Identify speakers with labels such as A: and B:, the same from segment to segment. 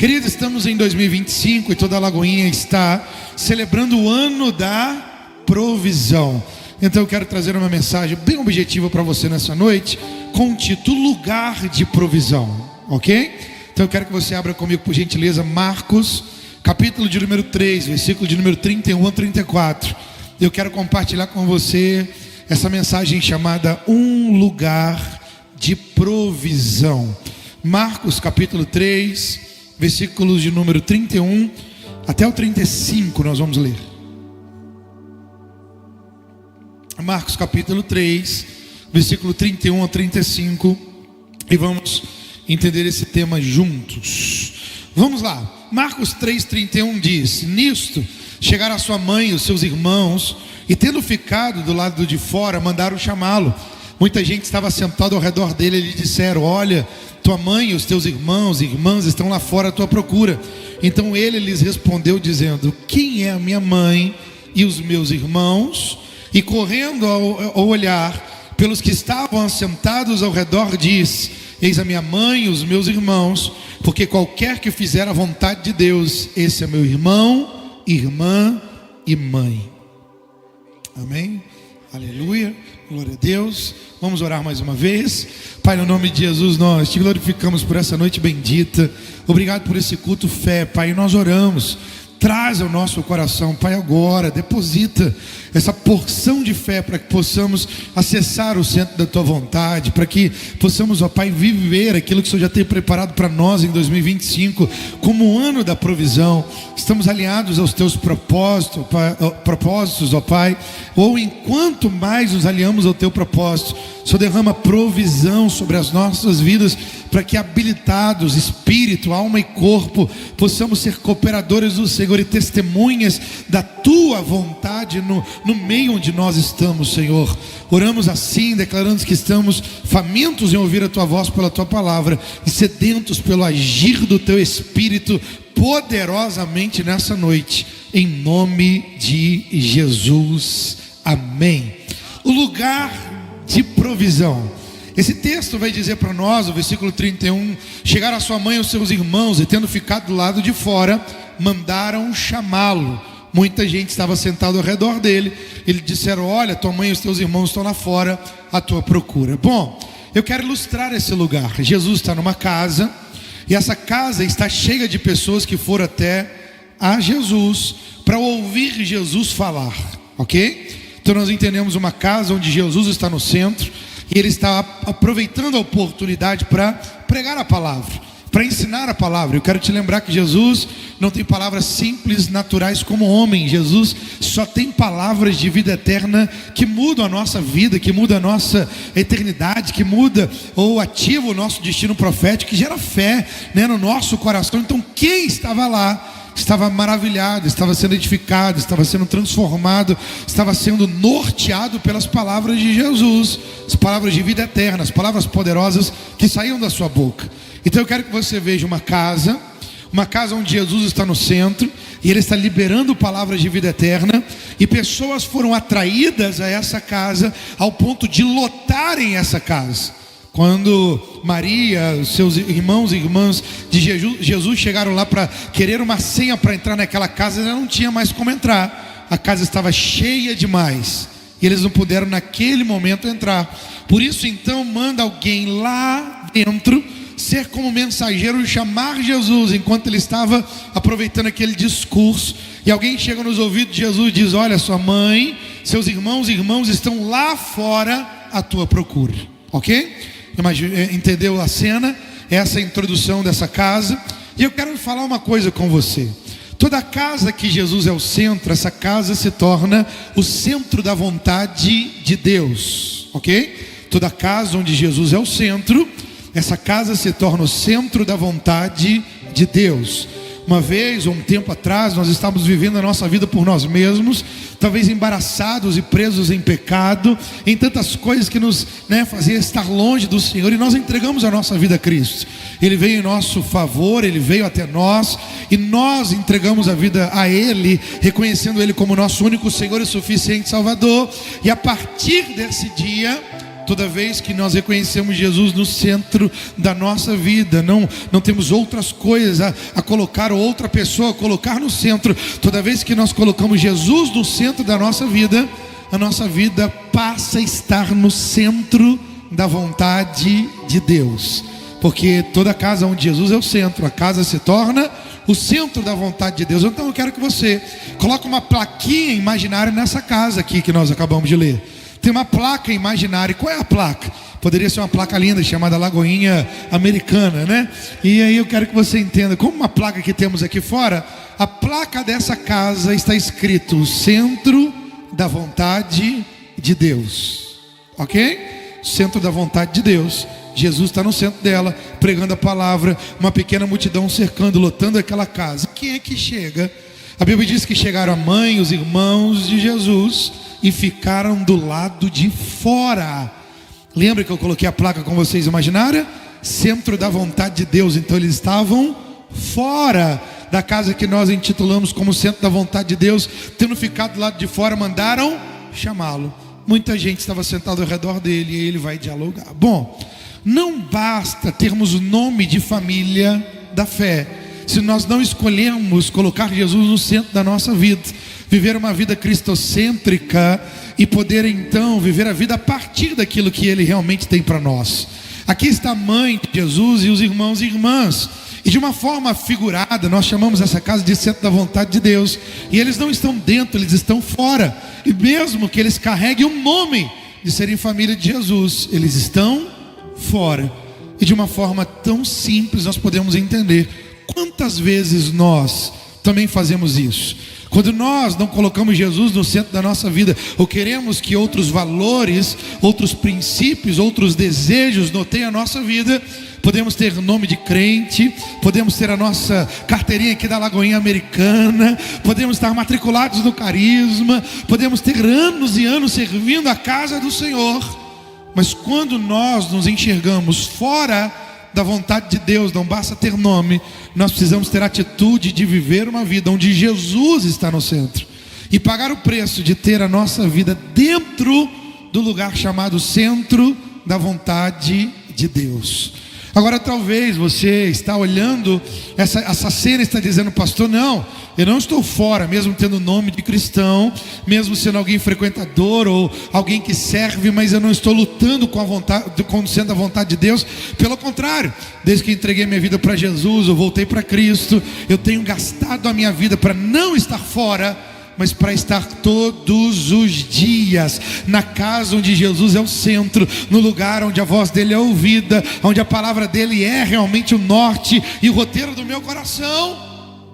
A: Queridos, estamos em 2025 e toda a Lagoinha está celebrando o ano da provisão. Então eu quero trazer uma mensagem bem objetiva para você nessa noite, com o título Lugar de Provisão, ok? Então eu quero que você abra comigo, por gentileza, Marcos, capítulo de número 3, versículo de número 31 a 34. Eu quero compartilhar com você essa mensagem chamada Um Lugar de Provisão. Marcos capítulo 3, versículos de número 31 até o 35 nós vamos ler. Marcos capítulo 3, versículo 31 a 35, e vamos entender esse tema juntos. Vamos lá. Marcos 3:31 diz: Nisto chegaram a sua mãe e os seus irmãos, e tendo ficado do lado de fora, mandaram chamá-lo. Muita gente estava sentada ao redor dele, e lhe disseram: olha, tua mãe e os teus irmãos e irmãs estão lá fora à tua procura. Então ele lhes respondeu dizendo: quem é a minha mãe e os meus irmãos? E correndo ao olhar pelos que estavam assentados ao redor, diz: eis a minha mãe e os meus irmãos, porque qualquer que fizer a vontade de Deus, esse é meu irmão, irmã e mãe. Amém? Aleluia, glória a Deus. Vamos orar mais uma vez. Pai, no nome de Jesus, nós te glorificamos por essa noite bendita. Obrigado por esse culto fé, Pai. Nós oramos, traz ao nosso coração, Pai, agora, deposita essa porção de fé para que possamos acessar o centro da Tua vontade, para que possamos, ó Pai, viver aquilo que o Senhor já tem preparado para nós em 2025, como o ano da provisão. Estamos alinhados aos Teus propósitos, ó Pai, ou enquanto mais nos alinhamos ao Teu propósito, o Senhor derrama provisão sobre as nossas vidas, para que habilitados, espírito, alma e corpo, possamos ser cooperadores do Senhor e testemunhas da Tua vontade no meio onde nós estamos, Senhor. Oramos assim, declarando que estamos famintos em ouvir a Tua voz pela Tua palavra e sedentos pelo agir do Teu Espírito poderosamente nessa noite, em nome de Jesus, amém. O lugar de provisão. Esse texto vai dizer para nós, o versículo 31, chegaram a sua mãe e os seus irmãos, e tendo ficado do lado de fora, mandaram chamá-lo. Muita gente estava sentada ao redor dele. Eles disseram: olha, tua mãe e os teus irmãos estão lá fora à tua procura. Bom, eu quero ilustrar esse lugar. Jesus está numa casa, e essa casa está cheia de pessoas que foram até a Jesus para ouvir Jesus falar, ok? Então nós entendemos uma casa onde Jesus está no centro, e Ele está aproveitando a oportunidade para pregar a palavra, para ensinar a palavra. Eu quero te lembrar que Jesus não tem palavras simples, naturais como homem. Jesus só tem palavras de vida eterna que mudam a nossa vida, que mudam a nossa eternidade, que muda ou ativa o nosso destino profético, que gera fé, né, no nosso coração. Então quem estava lá estava maravilhado, estava sendo edificado, estava sendo transformado, estava sendo norteado pelas palavras de Jesus, as palavras de vida eterna, as palavras poderosas que saíam da sua boca. Então eu quero que você veja uma casa onde Jesus está no centro, e Ele está liberando palavras de vida eterna, e pessoas foram atraídas a essa casa ao ponto de lotarem essa casa. Quando Maria, os seus irmãos e irmãs de Jesus chegaram lá para querer uma senha para entrar naquela casa, ela não tinha mais como entrar. A casa estava cheia demais, e eles não puderam naquele momento entrar. Por isso então manda alguém lá dentro ser como mensageiro e chamar Jesus enquanto ele estava aproveitando aquele discurso. E alguém chega nos ouvidos de Jesus e diz: olha, sua mãe, seus irmãos e irmãs estão lá fora à tua procura, ok? Entendeu a cena? Essa é a introdução dessa casa. E eu quero falar uma coisa com você. Toda casa que Jesus é o centro, essa casa se torna o centro da vontade de Deus, ok? Toda casa onde Jesus é o centro, essa casa se torna o centro da vontade de Deus. Uma vez, ou um tempo atrás, nós estávamos vivendo a nossa vida por nós mesmos, talvez embaraçados e presos em pecado, em tantas coisas que nos faziam estar longe do Senhor, e nós entregamos a nossa vida a Cristo. Ele veio em nosso favor, Ele veio até nós, e nós entregamos a vida a Ele, reconhecendo Ele como nosso único Senhor e suficiente Salvador. E a partir desse dia, toda vez que nós reconhecemos Jesus no centro da nossa vida, não temos outras coisas a colocar, ou outra pessoa a colocar no centro. Toda vez que nós colocamos Jesus no centro da nossa vida, a nossa vida passa a estar no centro da vontade de Deus. Porque toda casa onde Jesus é o centro, a casa se torna o centro da vontade de Deus. Então eu quero que você coloque uma plaquinha imaginária nessa casa aqui que nós acabamos de ler. Tem uma placa imaginária. Qual é a placa? Poderia ser uma placa linda chamada Lagoinha Americana, né? E aí eu quero que você entenda, como uma placa que temos aqui fora, a placa dessa casa está escrito o centro da vontade de Deus. Ok? Centro da vontade de Deus. Jesus está no centro dela, pregando a palavra, uma pequena multidão cercando, lotando aquela casa. Quem é que chega? A Bíblia diz que chegaram a mãe, os irmãos de Jesus e ficaram do lado de fora. Lembra que eu coloquei a placa com vocês imaginária? Centro da vontade de Deus. Então eles estavam fora da casa que nós intitulamos como centro da vontade de Deus. Tendo ficado do lado de fora, mandaram chamá-lo. Muita gente estava sentada ao redor dele e ele vai dialogar. Bom, não basta termos o nome de família da fé, se nós não escolhermos colocar Jesus no centro da nossa vida, viver uma vida cristocêntrica e poder então viver a vida a partir daquilo que Ele realmente tem para nós. Aqui está a mãe de Jesus e os irmãos e irmãs, e de uma forma figurada nós chamamos essa casa de centro da vontade de Deus. E eles não estão dentro, eles estão fora. E mesmo que eles carreguem o nome de serem família de Jesus, eles estão fora. E de uma forma tão simples nós podemos entender. Quantas vezes nós também fazemos isso? Quando nós não colocamos Jesus no centro da nossa vida, ou queremos que outros valores, outros princípios, outros desejos notem a nossa vida, podemos ter nome de crente, podemos ter a nossa carteirinha aqui da Lagoinha Americana, podemos estar matriculados no Carisma, podemos ter anos e anos servindo a casa do Senhor, mas quando nós nos enxergamos fora da vontade de Deus, não basta ter nome, nós precisamos ter a atitude de viver uma vida onde Jesus está no centro e pagar o preço de ter a nossa vida dentro do lugar chamado centro da vontade de Deus. Agora talvez você está olhando essa cena e está dizendo: pastor, não, eu não estou fora, mesmo tendo nome de cristão, mesmo sendo alguém frequentador ou alguém que serve, mas eu não estou lutando com a vontade, com sendo a vontade de Deus. Pelo contrário, desde que entreguei minha vida para Jesus, eu voltei para Cristo, eu tenho gastado a minha vida para não estar fora, mas para estar todos os dias na casa onde Jesus é o centro, no lugar onde a voz dele é ouvida, onde a palavra dele é realmente o norte e o roteiro do meu coração.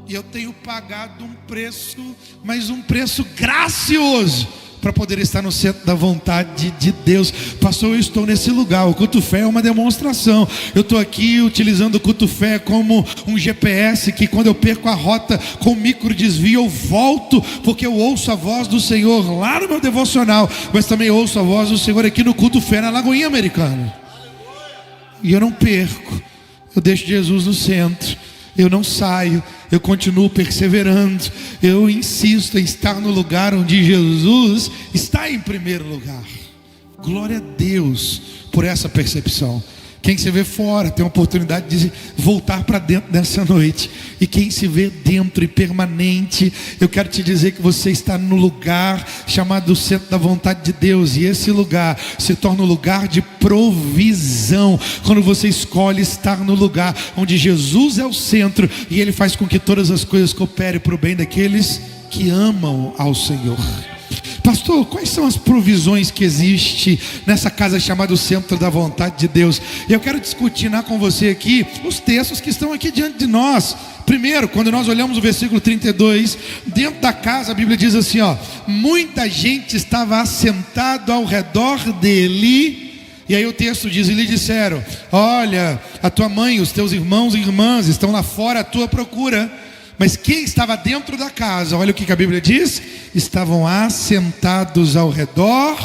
A: E eu tenho pagado um preço, mas um preço gracioso, para poder estar no centro da vontade de Deus. Pastor, eu estou nesse lugar. O culto fé é uma demonstração. Eu estou aqui utilizando o culto fé como um GPS, que quando eu perco a rota com micro desvio, eu volto, porque eu ouço a voz do Senhor lá no meu devocional, mas também ouço a voz do Senhor aqui no culto fé na Lagoinha Americana. E eu não perco, eu deixo Jesus no centro, eu não saio, eu continuo perseverando, eu insisto em estar no lugar onde Jesus está em primeiro lugar. Glória a Deus por essa percepção. Quem se vê fora tem a oportunidade de voltar para dentro nessa noite. E quem se vê dentro e permanente, eu quero te dizer que você está no lugar chamado centro da vontade de Deus. E esse lugar se torna um lugar de provisão, quando você escolhe estar no lugar onde Jesus é o centro, e Ele faz com que todas as coisas cooperem para o bem daqueles que amam ao Senhor. Pastor, quais são as provisões que existem nessa casa chamada o centro da vontade de Deus? E eu quero discutir com você aqui os textos que estão aqui diante de nós. Primeiro, quando nós olhamos o versículo 32, dentro da casa a Bíblia diz assim, muita gente estava assentado ao redor dele. E aí o texto diz: e lhe disseram: olha, a tua mãe, os teus irmãos e irmãs estão lá fora à tua procura. Mas quem estava dentro da casa, olha o que a Bíblia diz: estavam assentados ao redor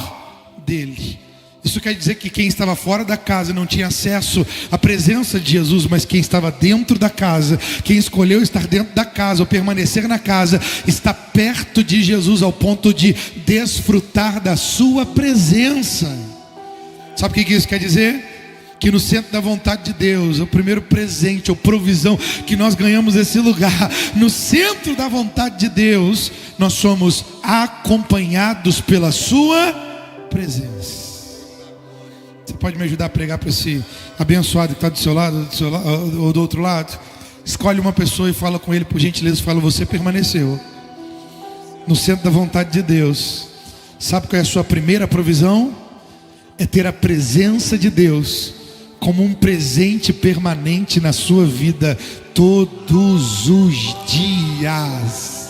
A: dele. Isso quer dizer que quem estava fora da casa não tinha acesso à presença de Jesus, mas quem estava dentro da casa, quem escolheu estar dentro da casa ou permanecer na casa, está perto de Jesus ao ponto de desfrutar da sua presença. Sabe o que isso quer dizer? Que no centro da vontade de Deus, o primeiro presente ou provisão que nós ganhamos esse lugar, no centro da vontade de Deus, nós somos acompanhados pela sua presença. Você pode me ajudar a pregar para esse abençoado que está do seu lado ou do outro lado? Escolhe uma pessoa e fala com ele, por gentileza, fala: você permaneceu no centro da vontade de Deus. Sabe qual é a sua primeira provisão? É ter a presença de Deus como um presente permanente na sua vida todos os dias.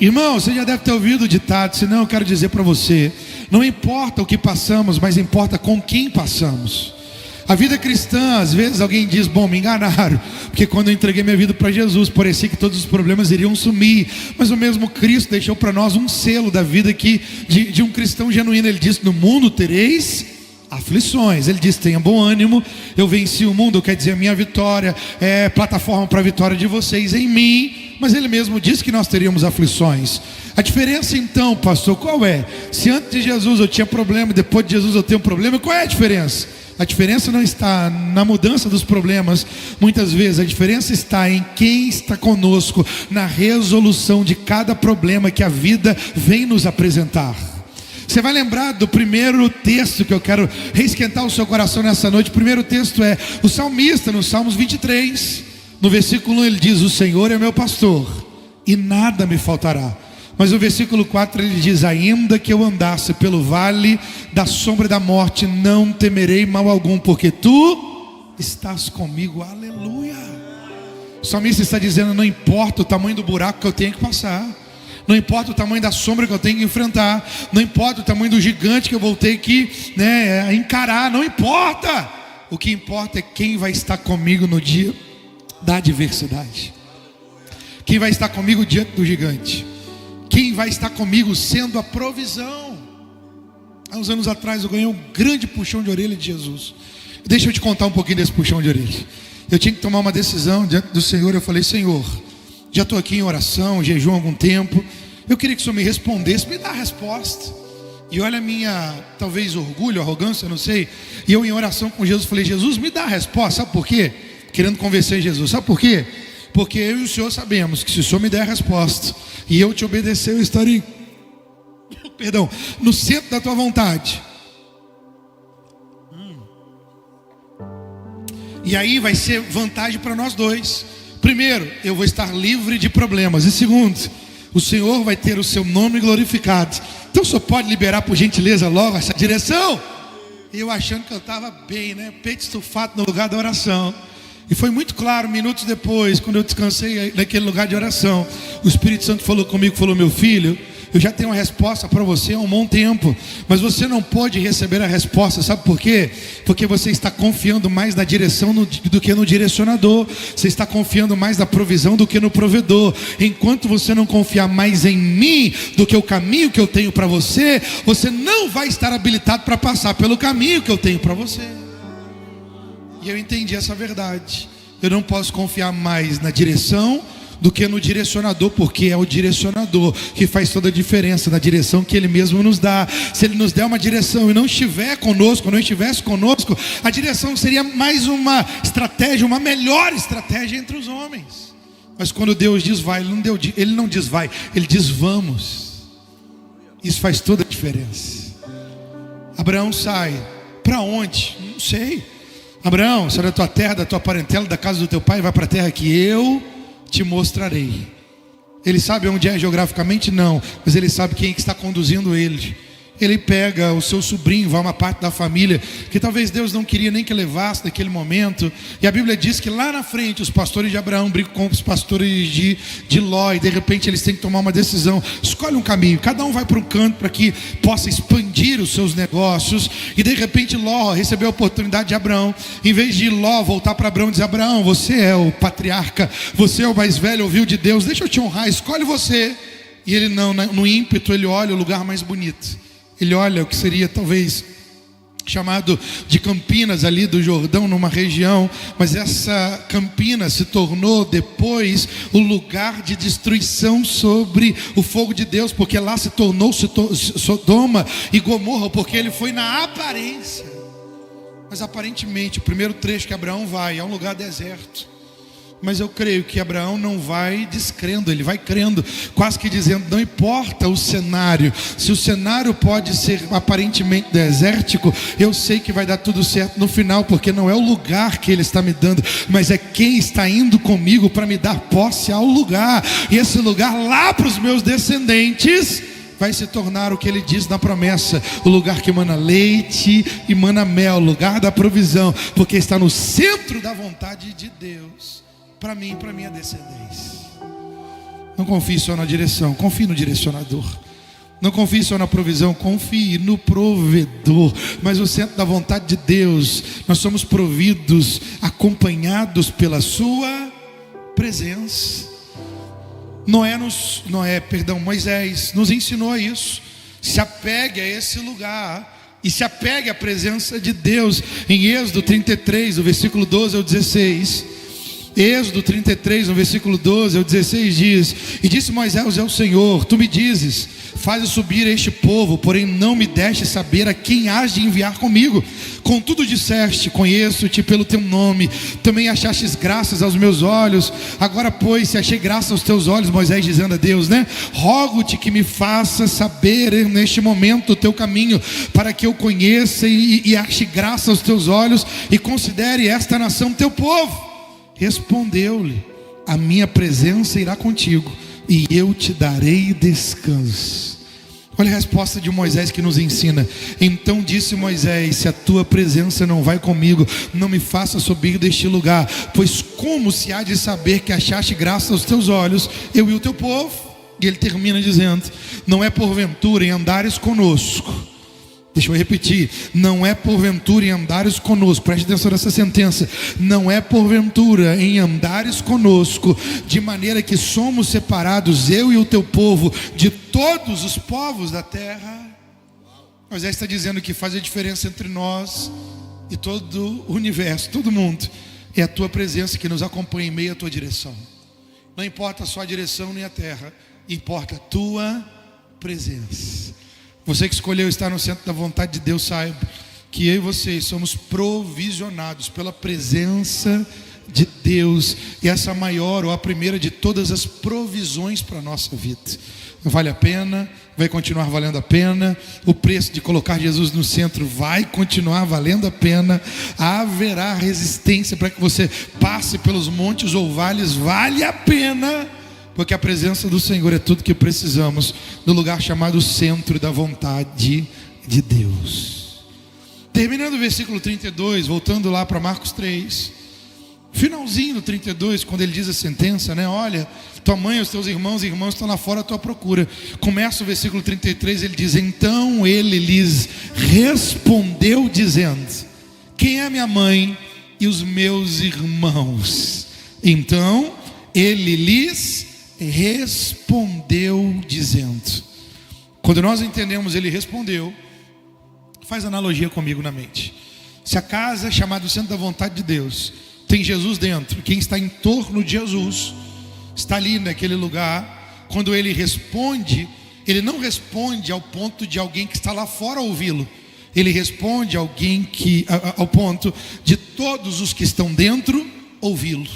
A: Irmão, você já deve ter ouvido o ditado, senão eu quero dizer para você: não importa o que passamos, mas importa com quem passamos. A vida cristã, às vezes alguém diz: bom, me enganaram, porque quando eu entreguei minha vida para Jesus, parecia que todos os problemas iriam sumir. Mas o mesmo Cristo deixou para nós um selo da vida de um cristão genuíno. Ele disse: no mundo tereis aflições. Ele disse: tenha bom ânimo, eu venci o mundo. Quer dizer, a minha vitória é plataforma para a vitória de vocês em mim. Mas ele mesmo disse que nós teríamos aflições. A diferença então, pastor, qual é? Se antes de Jesus eu tinha problema, depois de Jesus eu tenho problema, qual é a diferença? A diferença não está na mudança dos problemas. Muitas vezes a diferença está em quem está conosco na resolução de cada problema que a vida vem nos apresentar. Você vai lembrar do primeiro texto que eu quero reesquentar o seu coração nessa noite. O primeiro texto é o salmista, no Salmos 23, no versículo 1 ele diz: o Senhor é meu pastor e nada me faltará. Mas no versículo 4 ele diz: ainda que eu andasse pelo vale da sombra da morte, não temerei mal algum, porque tu estás comigo. Aleluia. O salmista está dizendo: não importa o tamanho do buraco que eu tenho que passar, não importa o tamanho da sombra que eu tenho que enfrentar, não importa o tamanho do gigante que eu vou ter que encarar, não importa. O que importa é quem vai estar comigo no dia da adversidade, quem vai estar comigo diante do gigante, quem vai estar comigo sendo a provisão. Há uns anos atrás eu ganhei um grande puxão de orelha de Jesus. Deixa eu te contar um pouquinho desse puxão de orelha. Eu tinha que tomar uma decisão diante do Senhor. Eu falei: Senhor, já estou aqui em oração, jejum há algum tempo, eu queria que o Senhor me respondesse, me dá a resposta. E olha a minha, talvez orgulho, arrogância, não sei. E eu em oração com Jesus falei: Jesus, me dá a resposta. Sabe por quê? Querendo convencer Jesus. Sabe por quê? Porque eu e o Senhor sabemos que se o Senhor me der a resposta e eu te obedecer, eu estarei no centro da tua vontade. E aí vai ser vantagem para nós dois. Primeiro, eu vou estar livre de problemas. E segundo, o Senhor vai ter o seu nome glorificado. Então o Senhor pode liberar por gentileza logo essa direção? Eu achando que eu estava bem, peito estufado no lugar da oração. E foi muito claro, minutos depois, quando eu descansei naquele lugar de oração, o Espírito Santo falou comigo, falou: meu filho, eu já tenho uma resposta para você há um bom tempo, mas você não pode receber a resposta. Sabe por quê? Porque você está confiando mais na direção do que no direcionador. Você está confiando mais na provisão do que no provedor. Enquanto você não confiar mais em mim do que o caminho que eu tenho para você, você não vai estar habilitado para passar pelo caminho que eu tenho para você. E eu entendi essa verdade. Eu não posso confiar mais na direção do que no direcionador, porque é o direcionador que faz toda a diferença, na direção que Ele mesmo nos dá. Se Ele nos der uma direção e não estiver conosco, não estivesse conosco, a direção seria mais uma estratégia, uma melhor estratégia entre os homens. Mas quando Deus diz vai, Ele não diz vai, Ele diz vamos. Isso faz toda a diferença. Abraão sai, para onde? Não sei. Abraão, sai da tua terra, da tua parentela, da casa do teu pai, vai para a terra que eu te mostrarei. Ele sabe onde é geograficamente? Não, mas ele sabe quem é que está conduzindo ele. Ele pega o seu sobrinho, vai uma parte da família que talvez Deus não queria nem que levasse naquele momento. E a Bíblia diz que lá na frente os pastores de Abraão brigam com os pastores de Ló. E de repente eles têm que tomar uma decisão. Escolhe um caminho, cada um vai para um canto para que possa expandir os seus negócios. E de repente Ló recebeu a oportunidade de Abraão. Em vez de Ló voltar para Abraão e dizer: Abraão, você é o patriarca, você é o mais velho, ouviu de Deus, deixa eu te honrar, escolhe você. E ele não, no ímpeto ele olha o lugar mais bonito. Ele olha o que seria talvez chamado de Campinas, ali do Jordão, numa região, mas essa Campinas se tornou depois o lugar de destruição sobre o fogo de Deus, porque lá se tornou Sodoma e Gomorra, porque ele foi na aparência, mas aparentemente o primeiro trecho que Abraão vai é um lugar deserto. Mas eu creio que Abraão não vai descrendo, ele vai crendo, quase que dizendo, não importa o cenário, se o cenário pode ser aparentemente desértico, eu sei que vai dar tudo certo no final, porque não é o lugar que ele está me dando, mas é quem está indo comigo para me dar posse ao lugar, e esse lugar lá para os meus descendentes vai se tornar o que ele diz na promessa, o lugar que mana leite e mana mel, o lugar da provisão, porque está no centro da vontade de Deus para mim e para minha descendência. Não confie só na direção, confie no direcionador. Não confie só na provisão, confie no provedor. Mas o centro da vontade de Deus, nós somos providos, acompanhados pela sua presença. Moisés nos ensinou isso. Se apegue a esse lugar e se apegue à presença de Deus. Em Êxodo 33, do versículo 12 ao 16, Êxodo 33, no versículo 12 ao 16 diz: e disse Moisés ao Senhor, tu me dizes, faze subir este povo, porém não me deste saber a quem hás de enviar comigo. Contudo disseste, conheço-te pelo teu nome, também achastes graças aos meus olhos. Agora pois, se achei graça aos teus olhos, Moisés dizendo a Deus, rogo-te que me faça saber neste momento o teu caminho, para que eu conheça e ache graça aos teus olhos, e considere esta nação teu povo. Respondeu-lhe, a minha presença irá contigo, e eu te darei descanso. Olha a resposta de Moisés que nos ensina. Então disse Moisés, se a tua presença não vai comigo, não me faça subir deste lugar, pois como se há de saber que achaste graça aos teus olhos, eu e o teu povo? E ele termina dizendo, não é porventura em andares conosco. Deixa eu repetir, não é porventura em andares conosco, preste atenção nessa sentença, não é porventura em andares conosco, de maneira que somos separados, eu e o teu povo, de todos os povos da terra. Moisés está dizendo que faz a diferença entre nós e todo o universo, todo mundo, é a tua presença que nos acompanha em meio à tua direção. Não importa só a direção nem a terra, importa a tua presença. Você que escolheu estar no centro da vontade de Deus, saiba que eu e vocês somos provisionados pela presença de Deus, e essa maior ou a primeira de todas as provisões para a nossa vida. Vale a pena, vai continuar valendo a pena, o preço de colocar Jesus no centro vai continuar valendo a pena, haverá resistência para que você passe pelos montes ou vales, vale a pena, porque a presença do Senhor é tudo que precisamos no lugar chamado centro da vontade de Deus. Terminando o versículo 32, voltando lá para Marcos 3, finalzinho do 32, quando ele diz a sentença, olha, tua mãe e os teus irmãos e irmãs estão lá fora à tua procura. Começa o versículo 33, ele diz, então ele lhes respondeu dizendo, quem é minha mãe e os meus irmãos? Então ele lhes respondeu dizendo. Quando nós entendemos ele respondeu, faz analogia comigo na mente. Se a casa chamada centro da vontade de Deus tem Jesus dentro, quem está em torno de Jesus está ali naquele lugar. Quando ele responde, ele não responde ao ponto de alguém que está lá fora ouvi-lo, ele responde ao ponto de todos os que estão dentro ouvi-lo.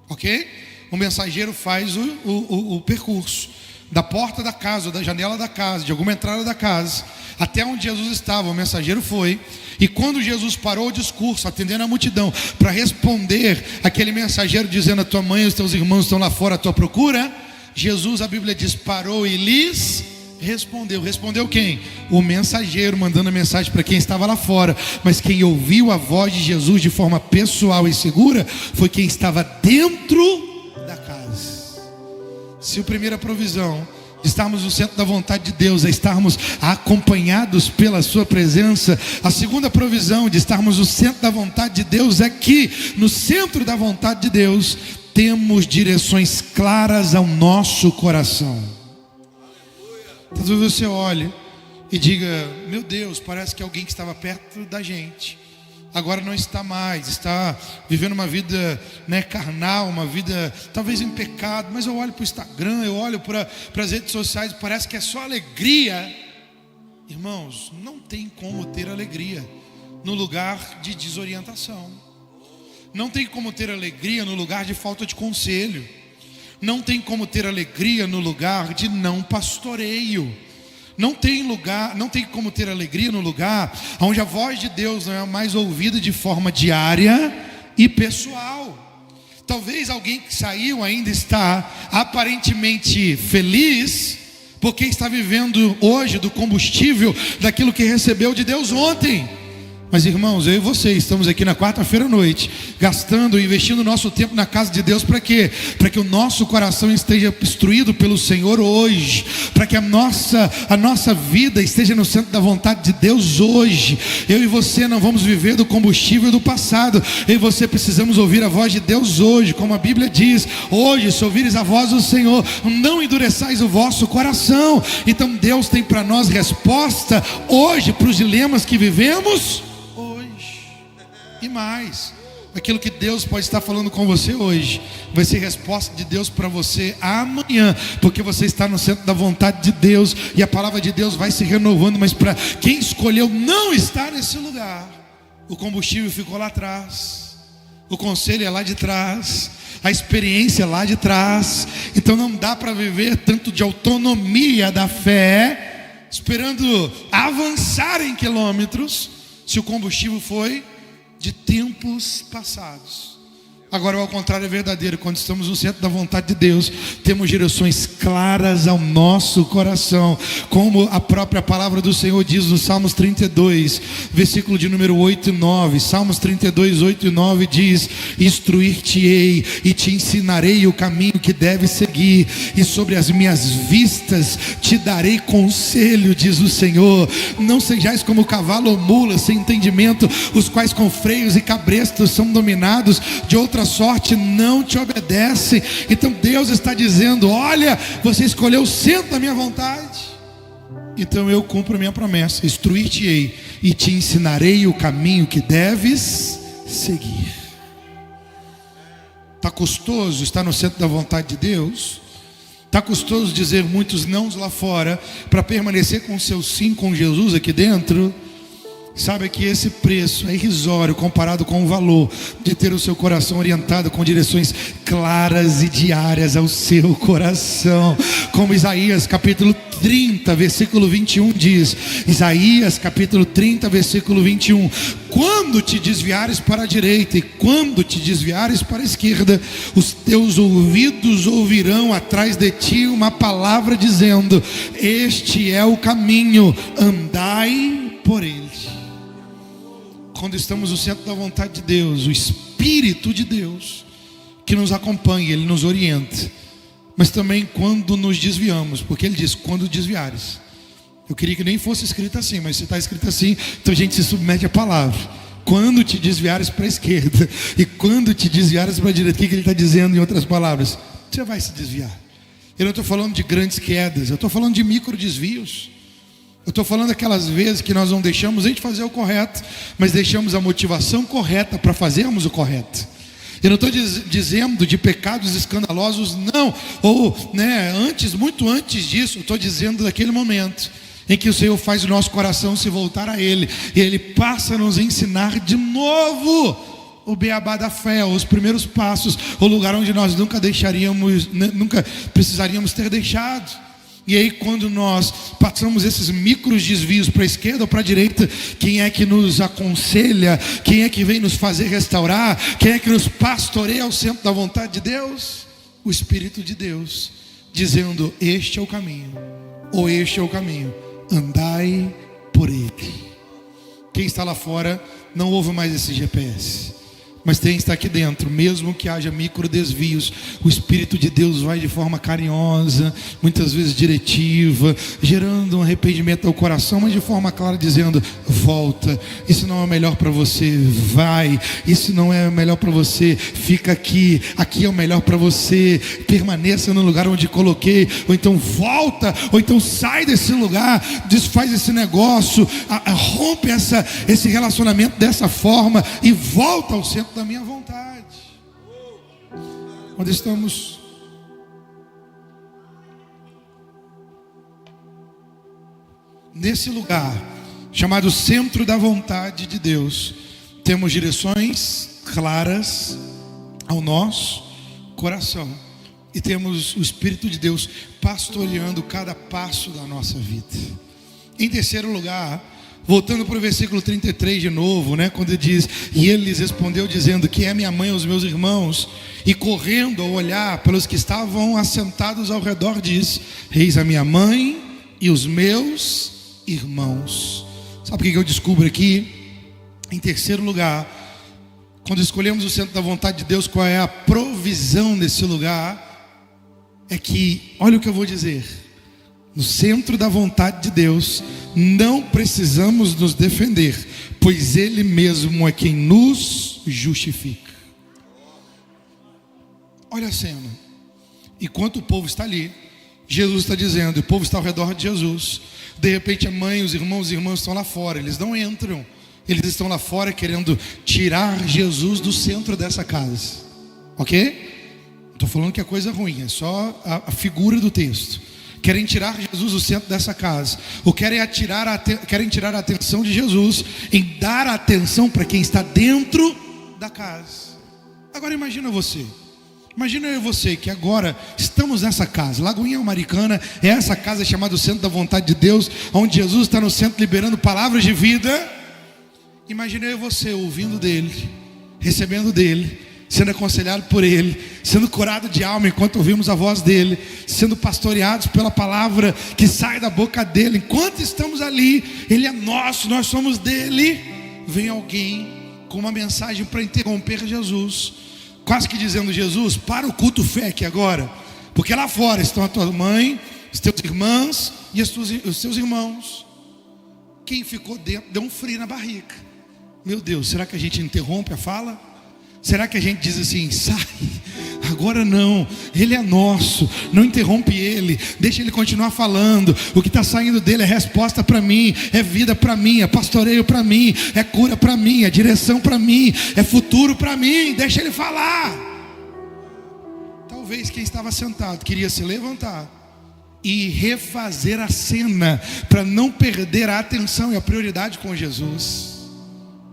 A: Ok? O mensageiro faz o percurso da porta da casa, ou da janela da casa, de alguma entrada da casa, até onde Jesus estava. O mensageiro foi, e quando Jesus parou o discurso, atendendo a multidão, para responder aquele mensageiro dizendo, a tua mãe e os teus irmãos estão lá fora à tua procura, Jesus, a Bíblia diz, parou e lhes respondeu. Respondeu quem? O mensageiro, mandando a mensagem para quem estava lá fora. Mas quem ouviu a voz de Jesus de forma pessoal e segura foi quem estava dentro da casa. Se a primeira provisão de estarmos no centro da vontade de Deus é estarmos acompanhados pela sua presença, a segunda provisão de estarmos no centro da vontade de Deus é que no centro da vontade de Deus temos direções claras ao nosso coração. Talvez você olhe e diga: meu Deus, parece que alguém que estava perto da gente agora não está mais, está vivendo uma vida, carnal, uma vida talvez em pecado. Mas eu olho para o Instagram, eu olho para as redes sociais, parece que é só alegria. Irmãos, não tem como ter alegria no lugar de desorientação. Não tem como ter alegria no lugar de falta de conselho. Não tem como ter alegria no lugar de não pastoreio. Não tem como ter alegria no lugar onde a voz de Deus não é mais ouvida de forma diária e pessoal. Talvez alguém que saiu ainda está aparentemente feliz, porque está vivendo hoje do combustível daquilo que recebeu de Deus ontem. Mas irmãos, eu e você estamos aqui na quarta-feira à noite, gastando, investindo nosso tempo na casa de Deus. Para quê? Para que o nosso coração esteja instruído pelo Senhor hoje, para que a nossa vida esteja no centro da vontade de Deus hoje. Eu e você não vamos viver do combustível do passado. Eu e você precisamos ouvir a voz de Deus hoje, como a Bíblia diz: hoje, se ouvires a voz do Senhor, não endureçais o vosso coração. Então Deus tem para nós resposta hoje para os dilemas que vivemos e mais. Aquilo que Deus pode estar falando com você hoje vai ser resposta de Deus para você amanhã, porque você está no centro da vontade de Deus, e a palavra de Deus vai se renovando. Mas para quem escolheu não estar nesse lugar, o combustível ficou lá atrás, o conselho é lá de trás, a experiência é lá de trás. Então não dá para viver tanto de autonomia da fé, esperando avançar em quilômetros, se o combustível foi de tempos passados. Agora, ao contrário, é verdadeiro. Quando estamos no centro da vontade de Deus, temos direções claras ao nosso coração, como a própria palavra do Senhor diz no Salmos 32, versículo de número 8 e 9. Salmos 32, 8 e 9 diz: instruir-te-ei e te ensinarei o caminho que deves seguir, e sobre as minhas vistas te darei conselho, diz o Senhor. Não sejais como cavalo ou mula sem entendimento, os quais com freios e cabrestos são dominados, de outra sorte não te obedece. Então Deus está dizendo: olha, você escolheu o centro da minha vontade, então eu cumpro a minha promessa: instruir-te-ei e te ensinarei o caminho que deves seguir. Está custoso estar no centro da vontade de Deus? Está custoso dizer muitos nãos lá fora para permanecer com o seu sim com Jesus aqui dentro? Sabe que esse preço é irrisório comparado com o valor de ter o seu coração orientado com direções claras e diárias ao seu coração. Como Isaías capítulo 30, versículo 21 diz. Isaías capítulo 30, versículo 21. Quando te desviares para a direita e quando te desviares para a esquerda, os teus ouvidos ouvirão atrás de ti uma palavra dizendo: este é o caminho, andai por ele. Quando estamos no centro da vontade de Deus, o Espírito de Deus que nos acompanha, Ele nos orienta. Mas também quando nos desviamos, porque Ele diz: quando desviares. Eu queria que nem fosse escrito assim, mas se está escrito assim, então a gente se submete à palavra. Quando te desviares para a esquerda e quando te desviares para a direita. O que Ele está dizendo em outras palavras? Você vai se desviar. Eu não estou falando de grandes quedas, eu estou falando de micro desvios. Eu estou falando daquelas vezes que nós não deixamos a gente fazer o correto, mas deixamos a motivação correta para fazermos o correto. Eu não estou dizendo de pecados escandalosos, não. Ou, muito antes disso, eu estou dizendo daquele momento em que o Senhor faz o nosso coração se voltar a Ele, e Ele passa a nos ensinar de novo o beabá da fé, os primeiros passos, o lugar onde nós nunca precisaríamos ter deixado. E aí, quando nós passamos esses micros desvios para a esquerda ou para a direita, quem é que nos aconselha? Quem é que vem nos fazer restaurar? Quem é que nos pastoreia ao centro da vontade de Deus? O Espírito de Deus, dizendo: este é o caminho, ou este é o caminho, andai por ele. Quem está lá fora não ouve mais esse GPS. mas tem que estar aqui dentro. Mesmo que haja micro desvios, o Espírito de Deus vai de forma carinhosa, muitas vezes diretiva, gerando um arrependimento ao coração, mas de forma clara dizendo: volta, isso não é o melhor para você, vai, isso não é o melhor para você, fica aqui, aqui é o melhor para você, permaneça no lugar onde coloquei, ou então volta, ou então sai desse lugar, desfaz esse negócio, rompe esse relacionamento dessa forma e volta ao centro da minha vontade. Quando estamos nesse lugar chamado centro da vontade de Deus, temos direções claras ao nosso coração e temos o Espírito de Deus pastoreando cada passo da nossa vida. Em terceiro lugar, voltando para o versículo 33 de novo, quando ele diz: e ele lhes respondeu dizendo: quem é minha mãe e os meus irmãos? E correndo ao olhar pelos que estavam assentados ao redor, diz: eis a minha mãe e os meus irmãos. Sabe o que eu descubro aqui? Em terceiro lugar, quando escolhemos o centro da vontade de Deus, qual é a provisão desse lugar? É que, olha o que eu vou dizer: no centro da vontade de Deus, não precisamos nos defender, pois Ele mesmo é quem nos justifica. Olha a cena. Enquanto o povo está ali, Jesus está dizendo, o povo está ao redor de Jesus. De repente a mãe, os irmãos e irmãs estão lá fora, eles não entram. Eles estão lá fora querendo tirar Jesus do centro dessa casa. Ok? Não estou falando que é coisa ruim, é só a figura do texto. Querem tirar Jesus do centro dessa casa, ou querem tirar a atenção de Jesus em dar atenção para quem está dentro da casa. Agora imagina eu e você que agora estamos nessa casa. Lagoinha Americana é essa casa chamada o centro da vontade de Deus, onde Jesus está no centro liberando palavras de vida. Imagina eu e você ouvindo dele, recebendo dele, sendo aconselhado por ele, sendo curado de alma enquanto ouvimos a voz dele, sendo pastoreados pela palavra que sai da boca dele. Enquanto estamos ali, ele é nosso, nós somos dele. Vem alguém com uma mensagem para interromper Jesus, quase que dizendo: Jesus, para o culto fé aqui agora, porque lá fora estão a tua mãe, os teus irmãos e os seus irmãos. Quem ficou dentro deu um frio na barriga. Meu Deus, será que a gente interrompe a fala? Será que a gente diz assim: sai, agora não, ele é nosso, não interrompe ele, deixa ele continuar falando, o que está saindo dele é resposta para mim, é vida para mim, é pastoreio para mim, é cura para mim, é direção para mim, é futuro para mim, deixa ele falar. Talvez quem estava sentado queria se levantar e refazer a cena, para não perder a atenção e a prioridade com Jesus.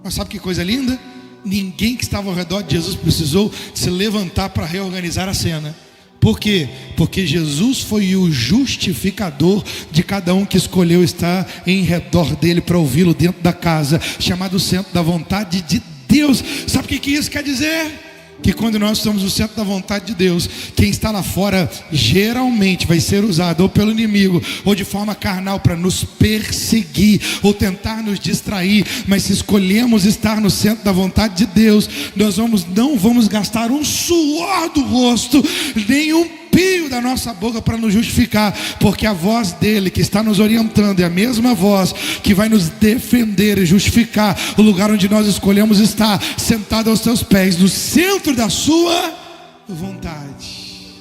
A: Mas sabe que coisa linda? Ninguém que estava ao redor de Jesus precisou se levantar para reorganizar a cena. Por quê? Porque Jesus foi o justificador de cada um que escolheu estar em redor dele para ouvi-lo dentro da casa, chamado centro da vontade de Deus. Sabe o que isso quer dizer? Que quando nós estamos no centro da vontade de Deus, quem está lá fora geralmente vai ser usado ou pelo inimigo ou de forma carnal para nos perseguir ou tentar nos distrair. Mas se escolhemos estar no centro da vontade de Deus, nós não vamos gastar um suor do rosto, nem um pio da nossa boca para nos justificar, porque a voz dele que está nos orientando é a mesma voz que vai nos defender e justificar o lugar onde nós escolhemos estar, sentado aos seus pés, no centro da sua vontade.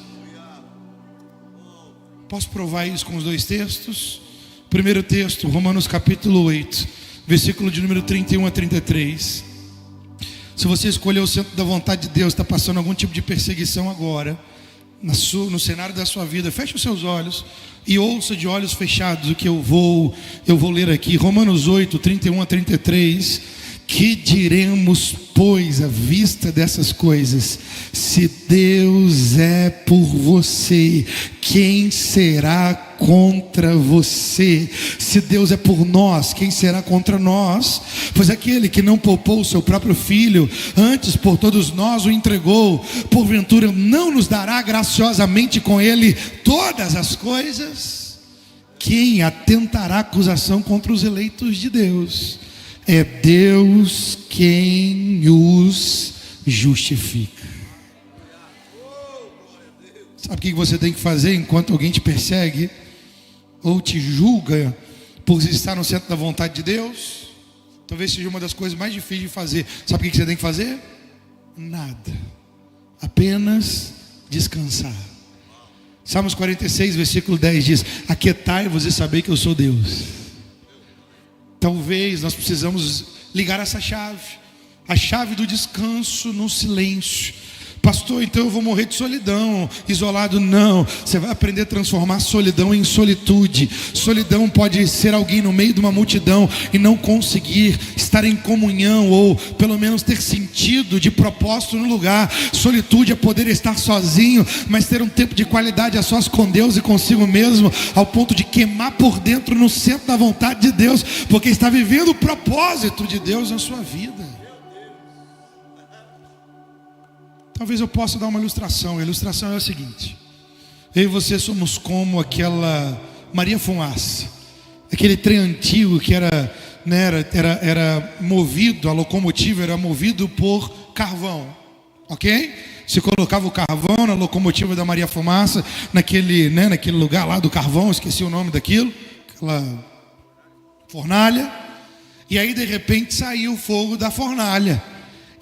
A: Posso provar isso com os dois textos? Primeiro texto, Romanos capítulo 8, versículo de número 31 a 33. Se você escolheu o centro da vontade de Deus, está passando algum tipo de perseguição agora no cenário da sua vida, feche os seus olhos e ouça de olhos fechados o que eu vou ler aqui. Romanos 8, 31 a 33. Que diremos, pois, à vista dessas coisas? Se Deus é por você, quem será contra você? Se Deus é por nós, quem será contra nós? Pois aquele que não poupou o seu próprio filho, antes por todos nós o entregou, porventura não nos dará graciosamente com ele todas as coisas? Quem atentará acusação contra os eleitos de Deus? É Deus quem os justifica. Sabe o que você tem que fazer enquanto alguém te persegue ou te julga por estar no centro da vontade de Deus? Talvez seja uma das coisas mais difíceis de fazer. Sabe o que você tem que fazer? Nada. Apenas descansar. Salmos 46, versículo 10 diz: aquietai-vos e sabei que eu sou Deus. Talvez nós precisamos ligar essa chave, a chave do descanso no silêncio. Pastor, então eu vou morrer de solidão, isolado? Não, você vai aprender a transformar solidão em solitude. Solidão pode ser alguém no meio de uma multidão e não conseguir estar em comunhão, ou pelo menos ter sentido de propósito no lugar. Solitude é poder estar sozinho, mas ter um tempo de qualidade a sós com Deus e consigo mesmo, ao ponto de queimar por dentro no centro da vontade de Deus, porque está vivendo o propósito de Deus na sua vida. Talvez eu possa dar uma ilustração. A ilustração é a seguinte: eu e você somos como aquela Maria Fumaça, aquele trem antigo que era movido, a locomotiva era movido por carvão, ok? Se colocava o carvão na locomotiva da Maria Fumaça, naquele lugar lá do carvão, esqueci o nome daquilo, aquela fornalha, e aí de repente saiu o fogo da fornalha.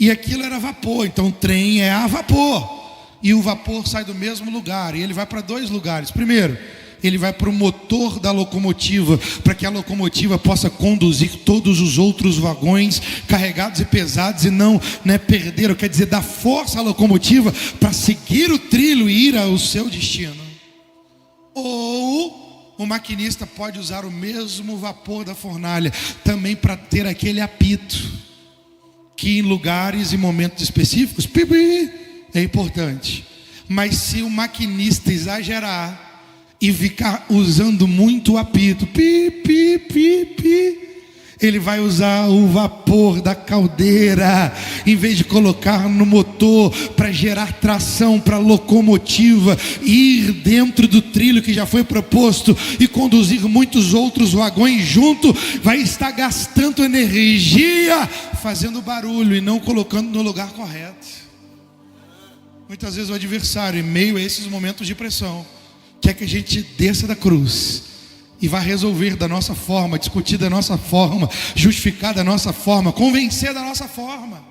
A: E aquilo era vapor, então o trem é a vapor. E o vapor sai do mesmo lugar, e ele vai para dois lugares. Primeiro, ele vai para o motor da locomotiva, para que a locomotiva possa conduzir todos os outros vagões carregados e pesados, e não perder, quer dizer, dar força à locomotiva para seguir o trilho e ir ao seu destino. Ou o maquinista pode usar o mesmo vapor da fornalha também para ter aquele apito, que em lugares e momentos específicos, pipi, é importante. Mas se o maquinista exagerar e ficar usando muito o apito, pi, ele vai usar o vapor da caldeira, em vez de colocar no motor para gerar tração para a locomotiva ir dentro do trilho que já foi proposto e conduzir muitos outros vagões junto, vai estar gastando energia, fazendo barulho e não colocando no lugar correto. Muitas vezes o adversário, em meio a esses momentos de pressão, quer que a gente desça da cruz e vai resolver da nossa forma, discutir da nossa forma, justificar da nossa forma, convencer da nossa forma.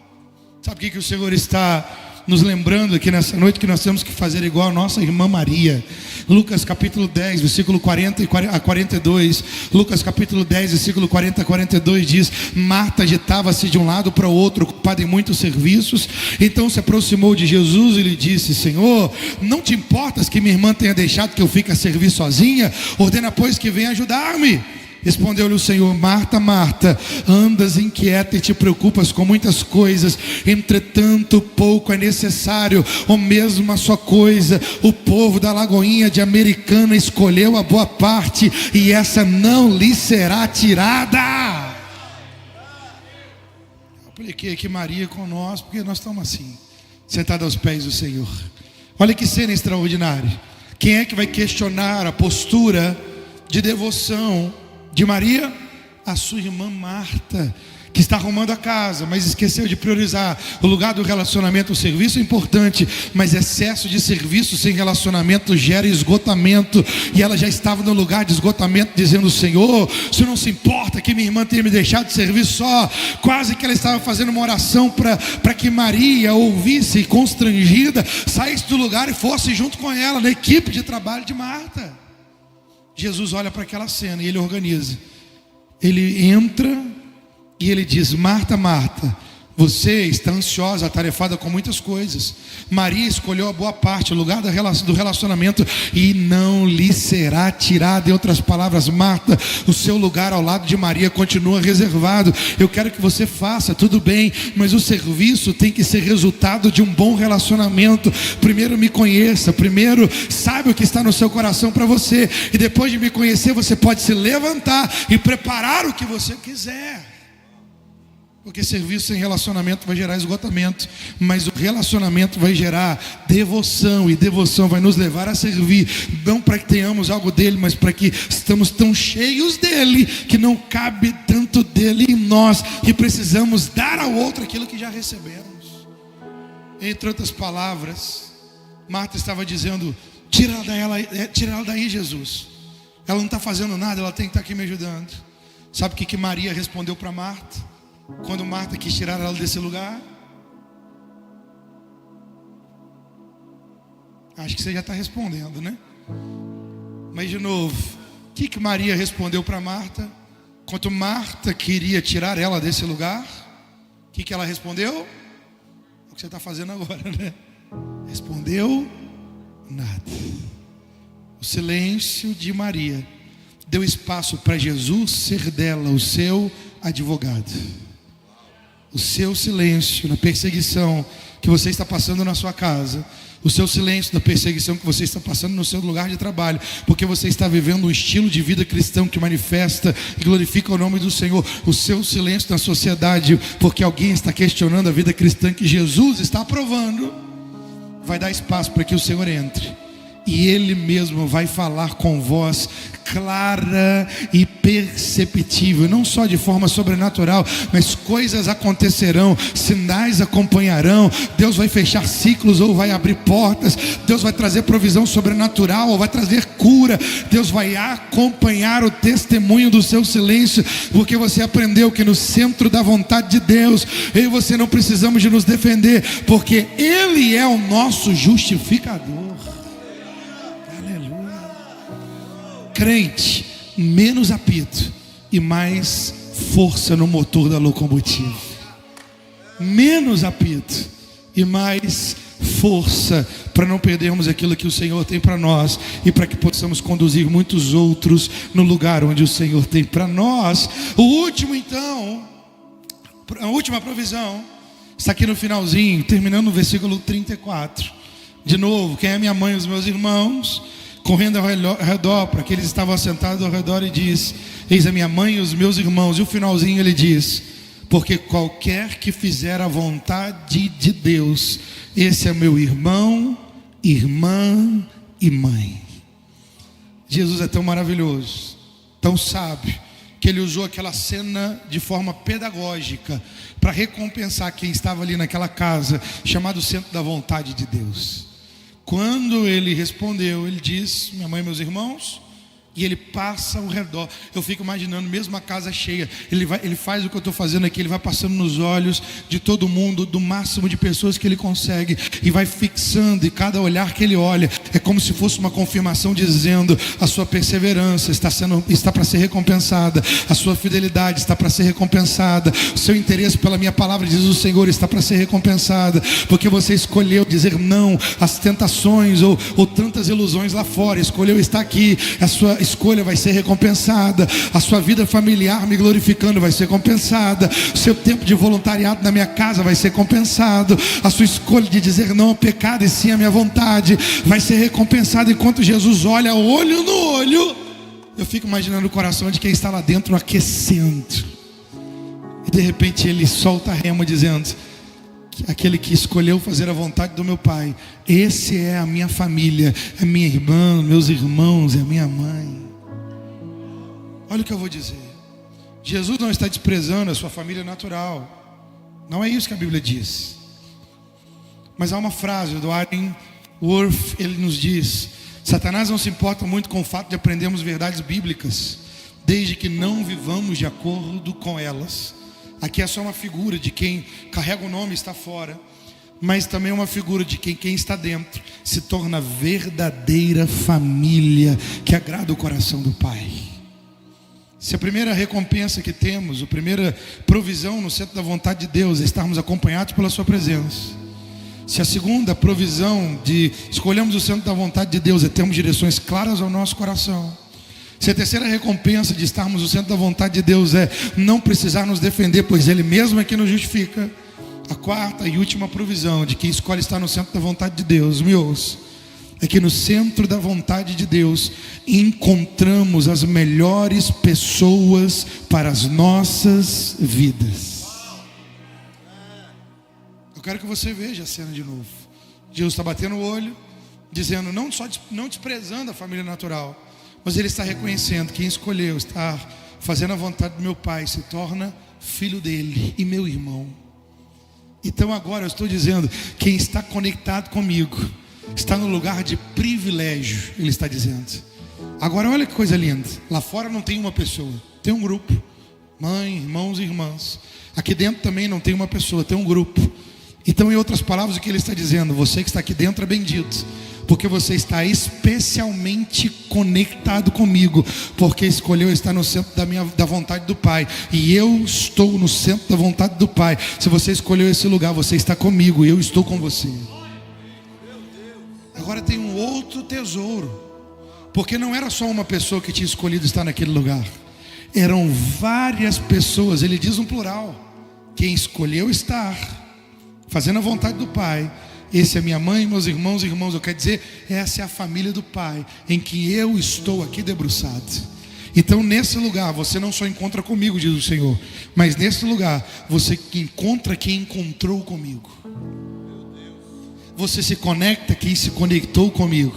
A: Sabe o que o Senhor está nos lembrando aqui nessa noite? Que nós temos que fazer igual a nossa irmã Maria. Lucas capítulo 10, versículo 40 a 42. Lucas capítulo 10, versículo 40 a 42 diz: Marta agitava-se de um lado para o outro, ocupada em muitos serviços. Então se aproximou de Jesus e lhe disse: Senhor, não te importas que minha irmã tenha deixado que eu fique a servir sozinha? Ordena, pois, que venha ajudar-me. Respondeu-lhe o Senhor: Marta, Marta, andas inquieta e te preocupas com muitas coisas, entretanto pouco é necessário, ou mesmo a só coisa. O povo da Lagoinha de Americana escolheu a boa parte, e essa não lhe será tirada. Eu apliquei aqui Maria com nós, porque nós estamos assim, sentados aos pés do Senhor. Olha que cena extraordinária. Quem é que vai questionar a postura de devoção de Maria? A sua irmã Marta, que está arrumando a casa, mas esqueceu de priorizar o lugar do relacionamento. O serviço é importante, mas excesso de serviço sem relacionamento gera esgotamento. E ela já estava no lugar de esgotamento, dizendo: Senhor, o Senhor não se importa que minha irmã tenha me deixado de servir só. Quase que ela estava fazendo uma oração para que Maria ouvisse, constrangida, saísse do lugar e fosse junto com ela na equipe de trabalho de Marta. Jesus olha para aquela cena e ele organiza. Ele entra e ele diz: Marta, Marta, você está ansiosa, atarefada com muitas coisas. Maria escolheu a boa parte, o lugar do relacionamento, e não lhe será tirado. Em outras palavras, Marta, o seu lugar ao lado de Maria continua reservado. Eu quero que você faça, tudo bem, mas o serviço tem que ser resultado de um bom relacionamento. Primeiro me conheça, primeiro saiba o que está no seu coração para você, e depois de me conhecer, você pode se levantar e preparar o que você quiser. Porque serviço sem relacionamento vai gerar esgotamento, mas o relacionamento vai gerar devoção, e devoção vai nos levar a servir, não para que tenhamos algo dele, mas para que estamos tão cheios dele, que não cabe tanto dele em nós, que precisamos dar ao outro aquilo que já recebemos. Entre outras palavras, Marta estava dizendo: tira ela daí, Jesus. Ela não está fazendo nada, ela tem que estar aqui me ajudando. Sabe o que Maria respondeu para Marta? Quando Marta quis tirar ela desse lugar? Acho que você já está respondendo, né? Mas de novo, o que Maria respondeu para Marta? Quando Marta queria tirar ela desse lugar, o que ela respondeu? O que você está fazendo agora, né? Respondeu nada. O silêncio de Maria deu espaço para Jesus ser dela o seu advogado. O seu silêncio na perseguição que você está passando na sua casa, o seu silêncio da perseguição que você está passando no seu lugar de trabalho, porque você está vivendo um estilo de vida cristão que manifesta e glorifica o nome do Senhor. O seu silêncio na sociedade, porque alguém está questionando a vida cristã que Jesus está aprovando, vai dar espaço para que o Senhor entre, e Ele mesmo vai falar com voz clara e perceptível, não só de forma sobrenatural, mas coisas acontecerão, sinais acompanharão. Deus vai fechar ciclos ou vai abrir portas. Deus vai trazer provisão sobrenatural ou vai trazer cura. Deus vai acompanhar o testemunho do seu silêncio, porque você aprendeu que no centro da vontade de Deus, eu e você não precisamos de nos defender, porque Ele é o nosso justificador. Crente, menos apito e mais força no motor da locomotiva. Menos apito e mais força para não perdermos aquilo que o Senhor tem para nós e para que possamos conduzir muitos outros no lugar onde o Senhor tem para nós. O último, então, a última provisão está aqui no finalzinho, terminando no versículo 34. De novo, quem é minha mãe e os meus irmãos, correndo ao redor, para que eles estavam assentados ao redor, e diz: eis a minha mãe e os meus irmãos. E o finalzinho ele diz: porque qualquer que fizer a vontade de Deus, esse é meu irmão, irmã e mãe. Jesus é tão maravilhoso, tão sábio, que ele usou aquela cena de forma pedagógica para recompensar quem estava ali naquela casa, chamado centro da vontade de Deus. Quando ele respondeu, ele diz: minha mãe e meus irmãos, e ele passa ao redor. Eu fico imaginando, mesmo a casa cheia, ele faz o que eu estou fazendo aqui, ele vai passando nos olhos de todo mundo, do máximo de pessoas que ele consegue, e vai fixando, e cada olhar que ele olha é como se fosse uma confirmação dizendo: a sua perseverança está para ser recompensada, a sua fidelidade está para ser recompensada, o seu interesse pela minha palavra, diz o Senhor, está para ser recompensada, porque você escolheu dizer não às tentações ou tantas ilusões lá fora, escolheu estar aqui. A sua escolha vai ser recompensada, a sua vida familiar me glorificando vai ser compensada, o seu tempo de voluntariado na minha casa vai ser compensado, a sua escolha de dizer não ao pecado e sim à minha vontade vai ser recompensada. Enquanto Jesus olha olho no olho, eu fico imaginando o coração de quem está lá dentro aquecendo, e de repente ele solta a rema dizendo: aquele que escolheu fazer a vontade do meu Pai, esse é a minha família, é minha irmã, meus irmãos, é a minha mãe. Olha o que eu vou dizer: Jesus não está desprezando a sua família natural, não é isso que a Bíblia diz. Mas há uma frase do Warren Woerth, ele nos diz: Satanás não se importa muito com o fato de aprendermos verdades bíblicas, desde que não vivamos de acordo com elas. Aqui é só uma figura de quem carrega o nome e está fora, mas também uma figura de quem está dentro se torna verdadeira família que agrada o coração do Pai. Se a primeira recompensa que temos, a primeira provisão no centro da vontade de Deus é estarmos acompanhados pela sua presença, se a segunda provisão de escolhermos o centro da vontade de Deus é termos direções claras ao nosso coração, se a terceira recompensa de estarmos no centro da vontade de Deus é não precisar nos defender, pois Ele mesmo é que nos justifica, a quarta e última provisão de quem escolhe estar no centro da vontade de Deus, me ouça, é que no centro da vontade de Deus encontramos as melhores pessoas para as nossas vidas. Eu quero que você veja a cena de novo. Jesus está batendo o olho, dizendo, não só não desprezando a família natural, mas ele está reconhecendo que quem escolheu estar fazendo a vontade do meu Pai se torna filho dele e meu irmão. Então agora eu estou dizendo, quem está conectado comigo está no lugar de privilégio, ele está dizendo. Agora olha que coisa linda, lá fora não tem uma pessoa, tem um grupo, mãe, irmãos e irmãs. Aqui dentro também não tem uma pessoa, tem um grupo. Então, em outras palavras, o que ele está dizendo, você que está aqui dentro é bendito, porque você está especialmente conectado comigo, porque escolheu estar no centro da vontade do Pai, e eu estou no centro da vontade do Pai. Se você escolheu esse lugar, você está comigo e eu estou com você. Agora tem um outro tesouro, porque não era só uma pessoa que tinha escolhido estar naquele lugar, eram várias pessoas. Ele diz um plural, quem escolheu estar fazendo a vontade do Pai. Esse é minha mãe, meus irmãos e irmãs. Eu quero dizer, essa é a família do Pai, em que eu estou aqui debruçado. Então nesse lugar, você não só encontra comigo, diz o Senhor, mas nesse lugar, você encontra quem encontrou comigo. Você se conecta quem se conectou comigo.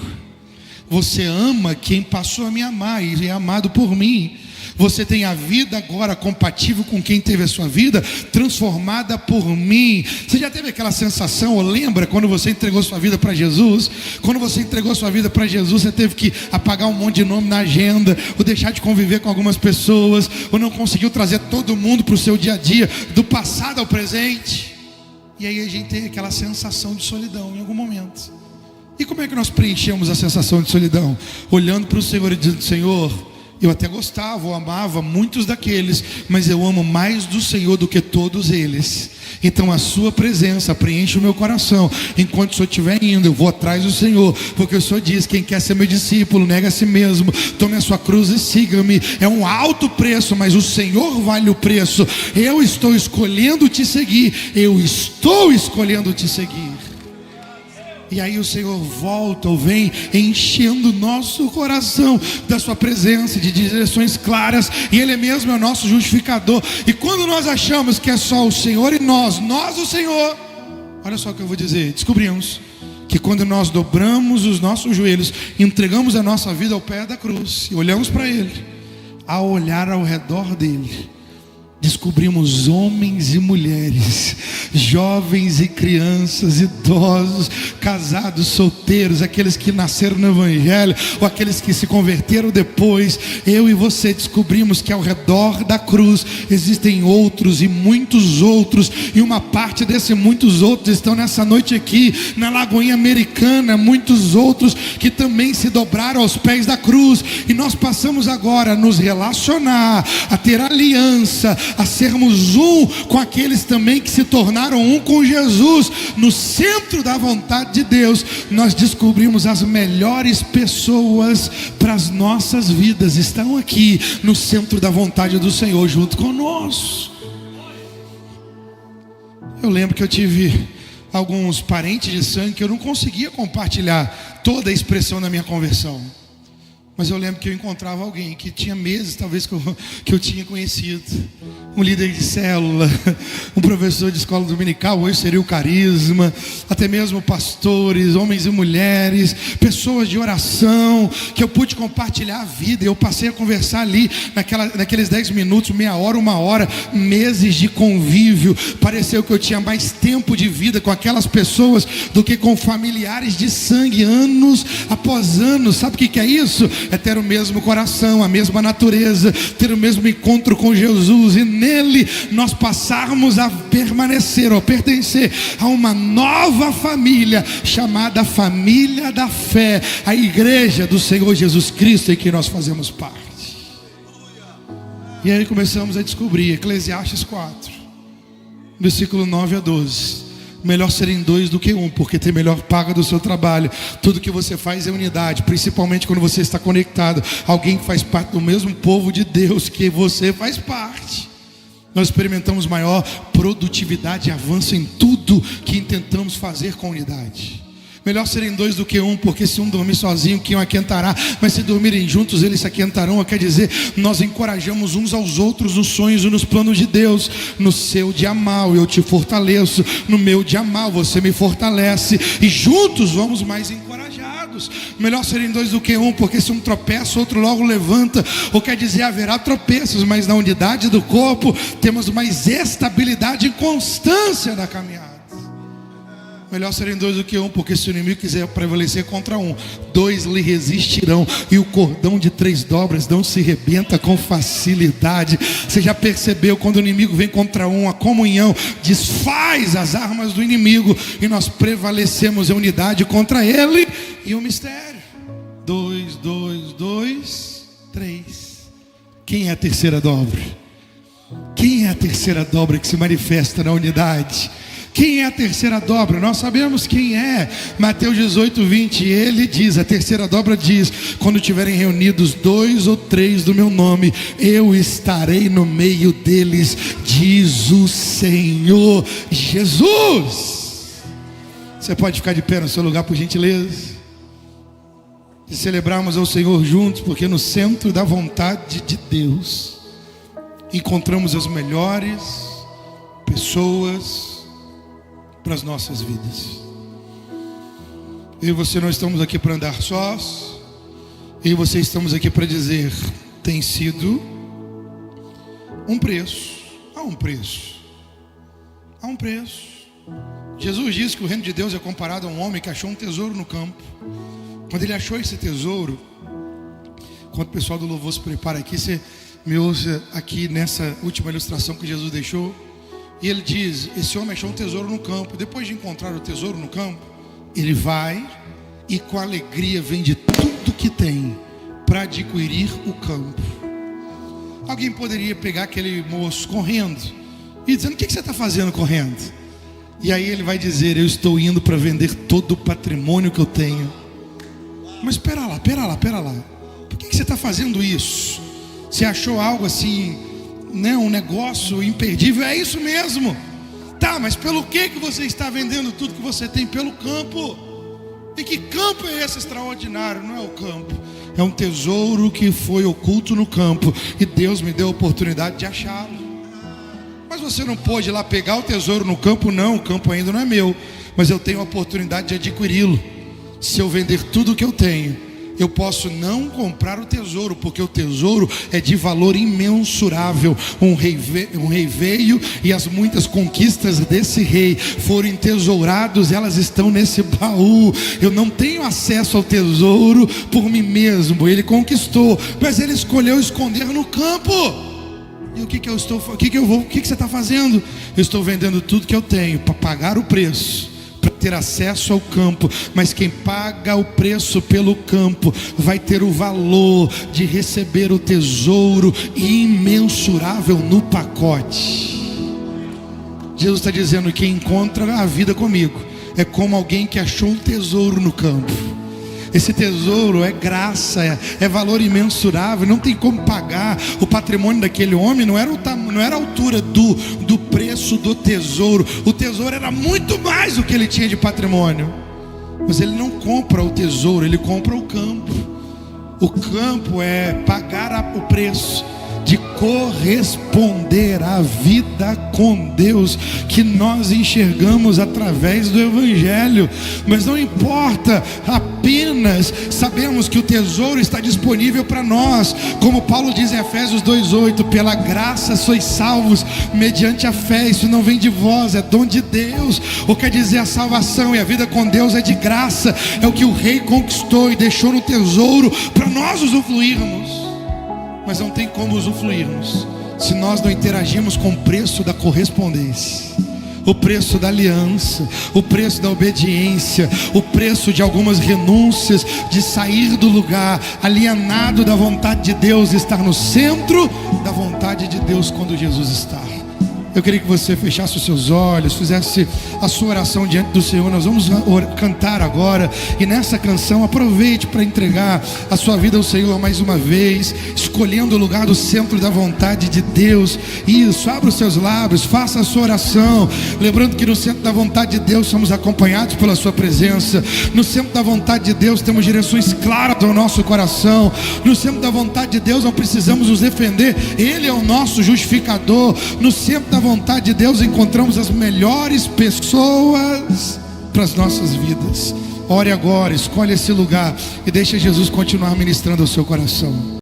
A: Você ama quem passou a me amar e é amado por mim. Você tem a vida agora compatível com quem teve a sua vida transformada por mim. Você já teve aquela sensação, ou lembra quando você entregou sua vida para Jesus? Quando você entregou sua vida para Jesus, você teve que apagar um monte de nome na agenda, ou deixar de conviver com algumas pessoas, ou não conseguiu trazer todo mundo para o seu dia a dia, do passado ao presente. E aí a gente tem aquela sensação de solidão em algum momento. E como é que nós preenchemos a sensação de solidão? Olhando para o Senhor e dizendo, Senhor, eu até gostava, eu amava muitos daqueles, mas eu amo mais do Senhor do que todos eles. Então a sua presença preenche o meu coração. Enquanto o Senhor estiver indo, eu vou atrás do Senhor, porque o Senhor diz, quem quer ser meu discípulo, nega a si mesmo, tome a sua cruz e siga-me. É um alto preço, mas o Senhor vale o preço. Eu estou escolhendo te seguir. Eu estou escolhendo te seguir. E aí o Senhor volta ou vem enchendo o nosso coração da sua presença, de direções claras. E Ele mesmo é o nosso justificador. E quando nós achamos que é só o Senhor e nós o Senhor, olha só o que eu vou dizer, descobrimos que quando nós dobramos os nossos joelhos, entregamos a nossa vida ao pé da cruz e olhamos para Ele, ao olhar ao redor dEle, descobrimos homens e mulheres, jovens e crianças, idosos, casados, solteiros, aqueles que nasceram no Evangelho, ou aqueles que se converteram depois. Eu e você descobrimos que ao redor da cruz existem outros e muitos outros, e uma parte desses muitos outros estão nessa noite aqui na Lagoinha Americana. Muitos outros que também se dobraram aos pés da cruz, e nós passamos agora a nos relacionar, a ter aliança, a sermos um com aqueles também que se tornaram um com Jesus. No centro da vontade de Deus, nós descobrimos as melhores pessoas para as nossas vidas estão aqui no centro da vontade do Senhor, junto conosco. Eu lembro que eu tive alguns parentes de sangue que eu não conseguia compartilhar toda a expressão da minha conversão. Mas eu lembro que eu encontrava alguém que tinha meses, talvez, que eu tinha conhecido. Um líder de célula, um professor de escola dominical, hoje seria o carisma, até mesmo pastores, homens e mulheres, pessoas de oração, que eu pude compartilhar a vida. Eu passei a conversar ali, naqueles 10 minutos, meia hora, uma hora, meses de convívio. Pareceu que eu tinha mais tempo de vida com aquelas pessoas do que com familiares de sangue, anos após anos. Sabe o que é isso? É ter o mesmo coração, a mesma natureza, ter o mesmo encontro com Jesus, e nele nós passarmos a permanecer, ou pertencer a uma nova família, chamada família da fé, a igreja do Senhor Jesus Cristo, em que nós fazemos parte. E aí começamos a descobrir, Eclesiastes 4, versículo 9 a 12. Melhor serem dois do que um, porque tem melhor paga do seu trabalho. Tudo que você faz é unidade, principalmente quando você está conectado a alguém que faz parte do mesmo povo de Deus que você faz parte. Nós experimentamos maior produtividade e avanço em tudo que intentamos fazer com unidade. Melhor serem dois do que um, porque se um dormir sozinho, quem o aquentará? Mas se dormirem juntos, eles se aquentarão. Quer dizer, nós encorajamos uns aos outros nos sonhos e nos planos de Deus. No seu dia mal eu te fortaleço, no meu dia mal você me fortalece, e juntos vamos mais encorajados. Melhor serem dois do que um, porque se um tropeça, outro logo levanta. Ou quer dizer, haverá tropeços, mas na unidade do corpo temos mais estabilidade e constância na caminhada. Melhor serem dois do que um, porque se o inimigo quiser prevalecer contra um, dois lhe resistirão, e o cordão de 3 dobras não se rebenta com facilidade. Você já percebeu, quando o inimigo vem contra um, a comunhão desfaz as armas do inimigo, e nós prevalecemos em unidade contra ele. E o mistério: 2, 2, 2, 3. Quem é a terceira dobra? Quem é a terceira dobra que se manifesta na unidade? Quem é a terceira dobra? Nós sabemos quem é. Mateus 18, 20, ele diz, a terceira dobra diz: quando estiverem reunidos 2 ou 3 do meu nome, eu estarei no meio deles, diz o Senhor Jesus. Você pode ficar de pé no seu lugar, por gentileza? E celebrarmos ao Senhor juntos, porque no centro da vontade de Deus encontramos as melhores pessoas para as nossas vidas. Eu e você não estamos aqui para andar sós. Eu e você estamos aqui para dizer: tem sido um preço. Há um preço. Há um preço. Jesus diz que o reino de Deus é comparado a um homem que achou um tesouro no campo. Quando ele achou esse tesouro, quando o pessoal do louvor se prepara aqui, você me ouça aqui nessa última ilustração que Jesus deixou. E ele diz: esse homem achou um tesouro no campo. Depois de encontrar o tesouro no campo, ele vai e com alegria vende tudo que tem para adquirir o campo. Alguém poderia pegar aquele moço correndo e dizendo: o que você está fazendo correndo? E aí ele vai dizer: eu estou indo para vender todo o patrimônio que eu tenho. Mas espera lá. Por que você está fazendo isso? Você achou algo assim, né, um negócio imperdível? É isso mesmo. Tá, mas pelo que você está vendendo tudo que você tem? Pelo campo. E que campo é esse extraordinário? Não é o campo, é um tesouro que foi oculto no campo, e Deus me deu a oportunidade de achá-lo. Mas você não pôde ir lá pegar o tesouro no campo? Não, o campo ainda não é meu, mas eu tenho a oportunidade de adquiri-lo. Se eu vender tudo o que eu tenho, eu posso não comprar o tesouro, porque o tesouro é de valor imensurável. Um rei veio, e as muitas conquistas desse rei foram entesourados, elas estão nesse baú. Eu não tenho acesso ao tesouro por mim mesmo, ele conquistou, mas ele escolheu esconder no campo. E o que você está fazendo? Eu estou vendendo tudo que eu tenho para pagar o preço, para ter acesso ao campo. Mas quem paga o preço pelo campo vai ter o valor de receber o tesouro imensurável no pacote. Jesus está dizendo que encontra a vida comigo é como alguém que achou um tesouro no campo. Esse tesouro é graça, é valor imensurável, não tem como pagar. O patrimônio daquele homem não era a altura do preço do tesouro. O tesouro era muito mais do que ele tinha de patrimônio. Mas ele não compra o tesouro, ele compra o campo. O campo é pagar o preço de corresponder à vida com Deus que nós enxergamos através do Evangelho. Mas não importa, apenas sabemos que o tesouro está disponível para nós, como Paulo diz em Efésios 2:8: pela graça sois salvos mediante a fé, isso não vem de vós, é dom de Deus. Ou quer dizer, a salvação e a vida com Deus é de graça, é o que o rei conquistou e deixou no tesouro para nós usufruirmos. Mas não tem como usufruirmos se nós não interagirmos com o preço da correspondência, o preço da aliança, o preço da obediência, o preço de algumas renúncias, de sair do lugar alienado da vontade de Deus e estar no centro da vontade de Deus quando Jesus está. Eu queria que você fechasse os seus olhos, fizesse a sua oração diante do Senhor. Nós vamos cantar agora, e nessa canção aproveite para entregar a sua vida ao Senhor mais uma vez, escolhendo o lugar do centro da vontade de Deus. Isso, abra os seus lábios, faça a sua oração, lembrando que no centro da vontade de Deus somos acompanhados pela sua presença. No centro da vontade de Deus temos direções claras ao nosso coração. No centro da vontade de Deus não precisamos nos defender, Ele é o nosso justificador. No centro da vontade de Deus encontramos as melhores pessoas para as nossas vidas. Ore agora, escolhe esse lugar e deixe Jesus continuar ministrando ao seu coração.